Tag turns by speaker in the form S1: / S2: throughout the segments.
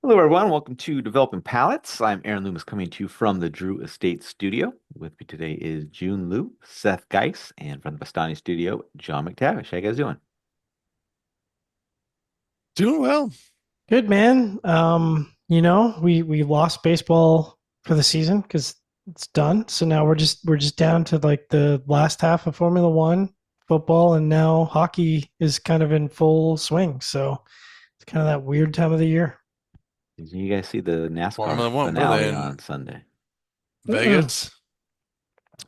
S1: Hello, everyone. Welcome to Developing Palettes. I'm Aaron Loomis coming to you from the Drew Estate Studio. With me today is Jiunn Liu, Seth Geis, and from the Bastani Studio, John McTavish. How you guys doing?
S2: Doing well.
S3: Good man. We lost baseball for the season because it's done. So now we're just down to like the last half of Formula One football, and now hockey is kind of in full swing. So it's kind of that weird time of the year.
S1: Did you guys see the
S2: Formula
S1: NASCAR
S2: One. Were they
S1: finale
S2: in
S1: on Sunday?
S3: Mm-mm.
S2: Vegas?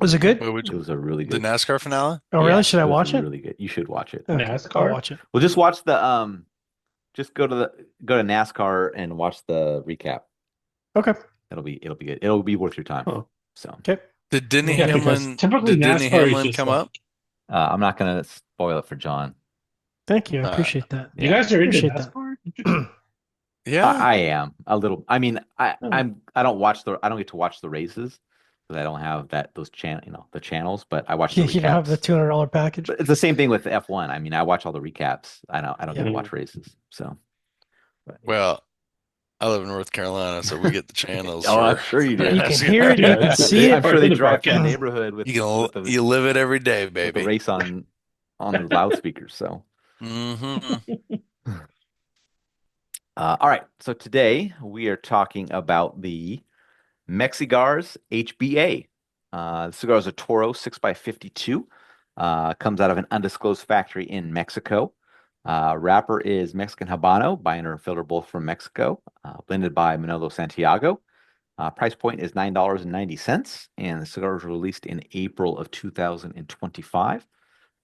S3: Was it good?
S2: Wait, which,
S1: It was a really
S2: the
S1: good.
S2: NASCAR finale?
S3: Oh, really?
S1: Yeah,
S3: Should I
S1: it was
S3: watch it?
S1: really good. You should watch it.
S3: Okay, I'll
S4: NASCAR?
S3: watch it.
S1: Well, just watch just go to NASCAR and watch the recap.
S3: Okay.
S1: It'll be good. It'll be worth your time.
S4: Huh.
S1: So,
S3: Okay.
S2: Did Denny
S4: Yeah, because
S2: Hamlin
S4: typically
S2: did Denny
S4: NASCAR is
S2: Hamlin
S4: just
S2: come
S4: like,
S2: up?
S1: I'm not gonna spoil it for John.
S3: Thank you. I
S2: Uh,
S3: appreciate that.
S4: you
S1: Yeah.
S4: guys are into
S3: Appreciate that.
S4: NASCAR? Interesting.
S2: yeah.
S1: I am a little. I mean,
S4: Oh.
S1: I don't get to watch the races because I don't have the channels. But I watch the
S3: You don't have the
S1: recaps.
S3: $200 package.
S1: But it's the same thing with F1. I mean, I watch all the recaps. I don't get
S3: Yeah.
S1: to
S4: Mhm.
S1: watch races. So, but yeah.
S2: Well, I live in North Carolina, so we get the channels
S1: Oh, I'm
S2: for
S1: sure you do.
S3: You can hear it. You
S4: Yeah,
S3: can
S4: it's,
S3: see
S4: it's
S1: I'm
S3: it.
S4: part
S1: sure
S4: of
S1: they
S4: the
S1: drive through the
S4: broadcast.
S1: neighborhood with
S2: you live it every day,
S1: with the
S2: baby.
S1: race on the loudspeakers. So,
S2: hmm
S1: all right. So today we are talking about the Mexigars HBA. The cigar is a Toro 6x52. Comes out of an undisclosed factory in Mexico. Wrapper is Mexican Habano, binder and filter both from Mexico, blended by Manolo Santiago. Price point is $9.90, and the cigar was released in April of 2025.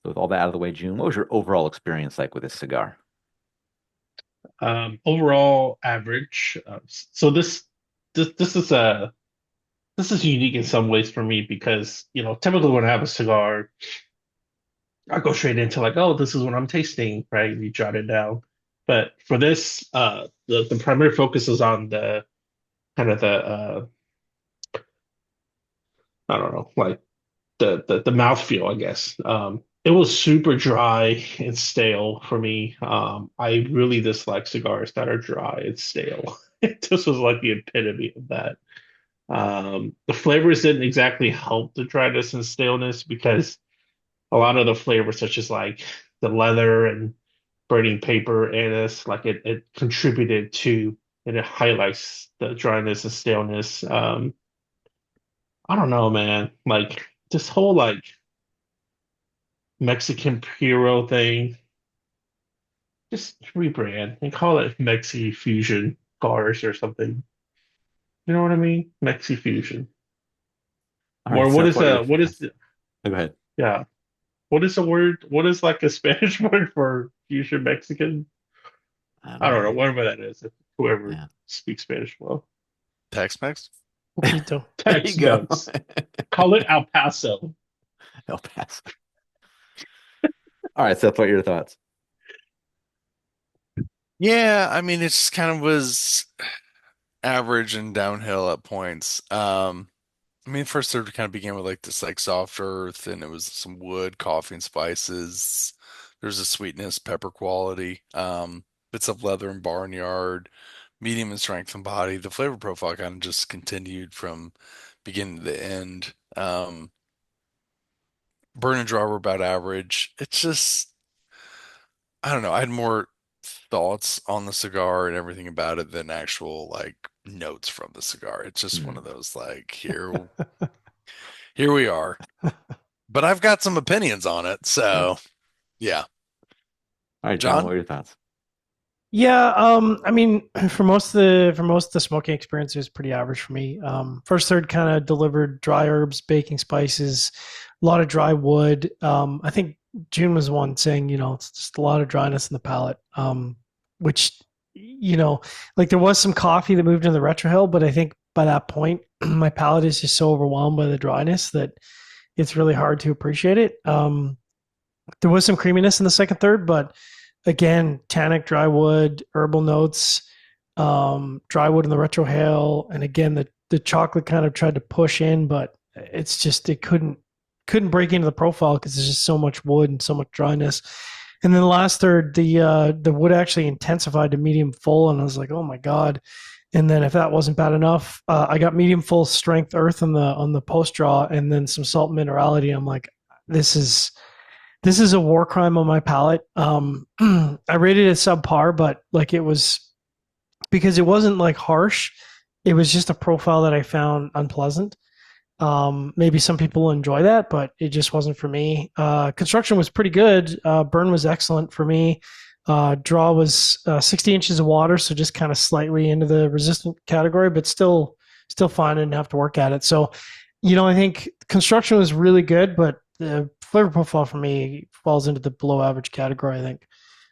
S1: So with all that out of the way, June, what was your overall experience like with this cigar?
S4: Overall average. So this is unique in some ways for me because typically when I have a cigar, I go straight into like, oh, this is what I'm tasting, right? You jot it down. But for this, the primary focus is on the kind of the I don't know, like the mouthfeel, I guess. It was super dry and stale for me. I really dislike cigars that are dry and stale. This was like the epitome of that. The flavors didn't exactly help the dryness and staleness because a lot of the flavors, such as like the leather and burning paper, anise, like it contributed to and it highlights the dryness and staleness. I don't know, man. Like this whole like Mexican Puro thing, just rebrand and call it Mexi Fusion Cars or something. You know what I mean? Mexi Fusion.
S1: All right,
S4: Or what
S1: Seth,
S4: is
S1: what are your
S4: what is
S1: thoughts? Oh, go ahead.
S4: yeah. What is the word? What is like a Spanish word for fusion Mexican?
S1: I don't
S4: I don't know,
S1: know.
S4: whatever that is, if whoever
S1: Yeah,
S4: speaks Spanish well.
S2: Tex-Mex?
S3: Poquito.
S1: there you
S4: Tex
S1: go.
S4: Mex. Call it El Paso.
S1: El Paso. All right, Seth, what are your thoughts?
S2: Yeah, I mean, it just kind of was average and downhill at points. I mean, first it kind of began with like this like soft earth, and it was some wood, coffee, and spices. There's a sweetness, pepper quality, bits of leather and barnyard, medium in strength and body. The flavor profile kind of just continued from beginning to the end. Burn and draw were about average. It's just, I don't know. I had more thoughts on the cigar and everything about it than actual like notes from the cigar. It's just one
S1: Hmm.
S2: of those like here we are. But I've got some opinions on it.
S1: Okay.
S2: So, yeah.
S1: All right, John,
S2: John?
S1: what are your thoughts?
S3: Yeah, I mean, for most of the smoking experience, it was pretty average for me. First third kind of delivered dry herbs, baking spices, a lot of dry wood. I think June was the one saying, it's just a lot of dryness in the palate. Which, like there was some coffee that moved in the retrohale, but I think by that point, my palate is just so overwhelmed by the dryness that it's really hard to appreciate it. There was some creaminess in the second third, but again, tannic dry wood, herbal notes, dry wood in the retrohale, and again the chocolate kind of tried to push in, but it's just it couldn't break into the profile because there's just so much wood and so much dryness. And then the last third, the wood actually intensified to medium full, and I was like, oh my god. And then if that wasn't bad enough, I got medium full strength earth on the post draw, and then some salt minerality. I'm like, this is this is a war crime on my palate. I rated it subpar, but like it was because it wasn't like harsh. It was just a profile that I found unpleasant. Maybe some people enjoy that, but it just wasn't for me. Construction was pretty good. Burn was excellent for me. Draw was 60 inches of water, so just kind of slightly into the resistant category, but still fine. I didn't have to work at it. So, I think construction was really good, but the flavor profile for me falls into the below average category, I think.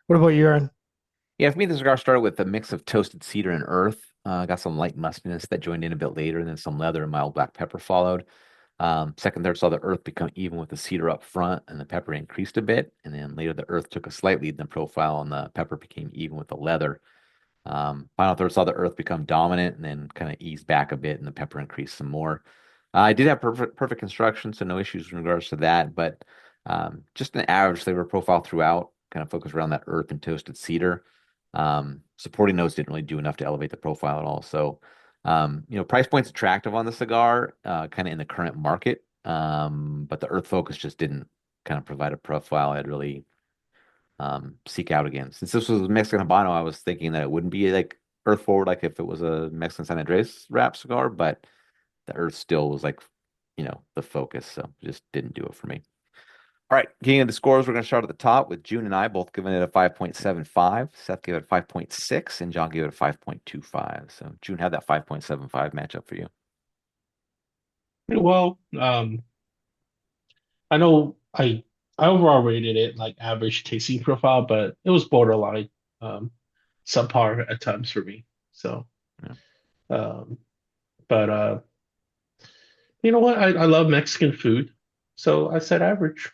S3: What about you, Aaron?
S1: Yeah, for me, the cigar started with a mix of toasted cedar and earth. Got some light mustiness that joined in a bit later, and then some leather and mild black pepper followed. Second, third saw the earth become even with the cedar up front, and the pepper increased a bit. And then later, the earth took a slight lead in the profile, and the pepper became even with the leather. Final third saw the earth become dominant, and then kind of eased back a bit, and the pepper increased some more. I did have perfect construction, so no issues in regards to that. But just an average flavor profile throughout, kind of focused around that earth and toasted cedar. Supporting notes didn't really do enough to elevate the profile at all. So, price point's attractive on the cigar, kind of in the current market. But the earth focus just didn't kind of provide a profile I'd really seek out again. Since this was a Mexican Habano, I was thinking that it wouldn't be like earth forward like if it was a Mexican San Andres wrap cigar, but the earth still was like, the focus. So it just didn't do it for me. All right, getting into the scores, we're going to start at the top with Jiunn and I both giving it a 5.75. Seth gave it a 5.6, and John gave it a 5.25. So Jiunn had that 5.75 matchup for you.
S4: Well, I know I overall rated it like average tasting profile, but it was borderline subpar at times for me. So,
S1: Yeah.
S4: um, but you know what? I love Mexican food, so I said average.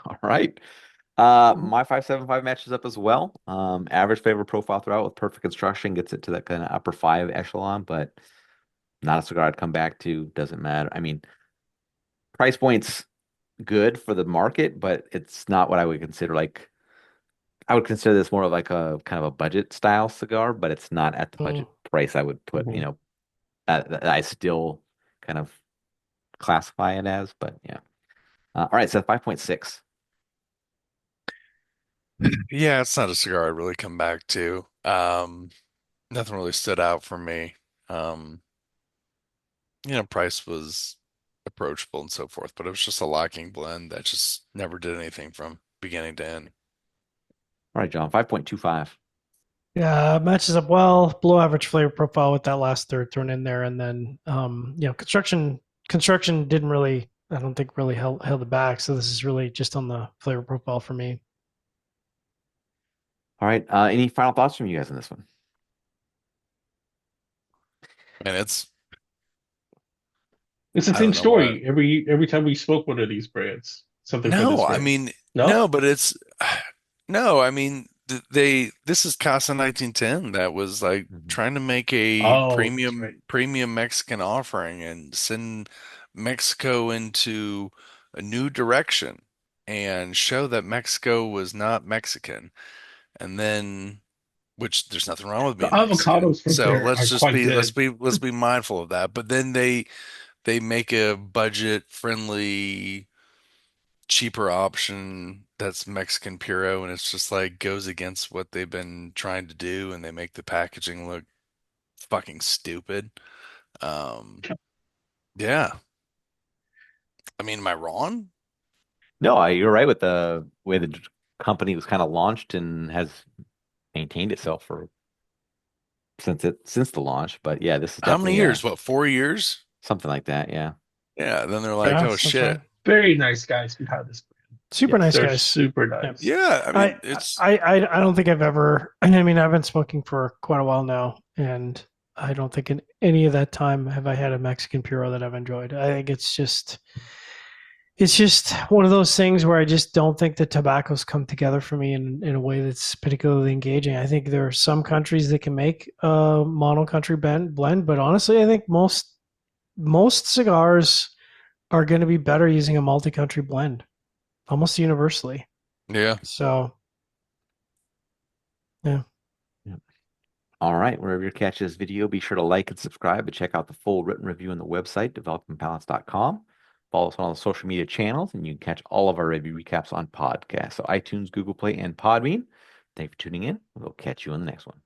S1: All right. My 5.75 matches up as well. Average flavor profile throughout with perfect construction gets it to that kind of upper five echelon, but not a cigar I'd come back to. Doesn't matter. I mean, price point's good for the market, but it's not what I would consider like. I would consider this more of like a kind of a budget style cigar, but it's not at the budget price I would put,
S4: Mhm.
S1: that I still kind of classify it as. But yeah. All right, so 5.6.
S2: Yeah, it's not a cigar I'd really come back to. Nothing really stood out for me. Um, price was approachable and so forth, but it was just a lacking blend that just never did anything from beginning to end.
S1: All right, John, 5.25.
S3: Yeah, it matches up well. Below average flavor profile with that last third thrown in there, and then construction didn't really, I don't think really held it back. So this is really just on the flavor profile for me.
S1: All right. Any final thoughts from you guys on this one?
S2: And it's,
S4: It's the
S2: I
S4: same
S2: don't know what.
S4: story every time we spoke one of these brands. Something for this
S2: No, I
S4: brand.
S2: mean,
S4: No?
S2: no, but it's, no, I mean, this is Casa 1910 that was like
S1: Mhm.
S2: trying to make a
S4: Oh, that's right.
S2: premium Mexican offering and send Mexico into a new direction and show that Mexico was not Mexican. And then, which there's nothing wrong with
S4: The
S2: being Mexican.
S4: avocados from
S2: So
S4: there are quite good.
S2: let's be mindful of that. But then they make a budget friendly cheaper option that's Mexican Puro, and it's just like goes against what they've been trying to do, and they make the packaging look fucking stupid. Um, yeah. I mean, am I wrong?
S1: No, you're right with the way the company was kind of launched and has maintained itself for since the launch. But yeah, this is
S2: How many
S1: definitely
S2: years? What, 4 years?
S1: something like that. Yeah.
S2: Yeah. Then they're like,
S3: Yeah,
S2: oh
S3: sounds right.
S2: shit.
S4: Very nice guys behind this brand.
S3: Super
S4: Yes,
S3: nice
S4: they're
S3: guys.
S4: super
S3: Yeah.
S4: nice.
S2: Yeah. I
S3: I,
S2: mean, it's,
S3: I don't think I've ever. I mean, I've been smoking for quite a while now, and I don't think in any of that time have I had a Mexican Puro that I've enjoyed. I think it's just one of those things where I just don't think the tobaccos come together for me in a way that's particularly engaging. I think there are some countries that can make a mono country blend, but honestly, I think most cigars are going to be better using a multi-country blend, almost universally.
S2: Yeah.
S3: So, yeah.
S1: All right, wherever you catch this video, be sure to like and subscribe and check out the full written review on the website, developingbalance.com. Follow us on all the social media channels, and you can catch all of our review recaps on podcasts. So iTunes, Google Play, and Podbean. Thank you for tuning in. We'll catch you on the next one.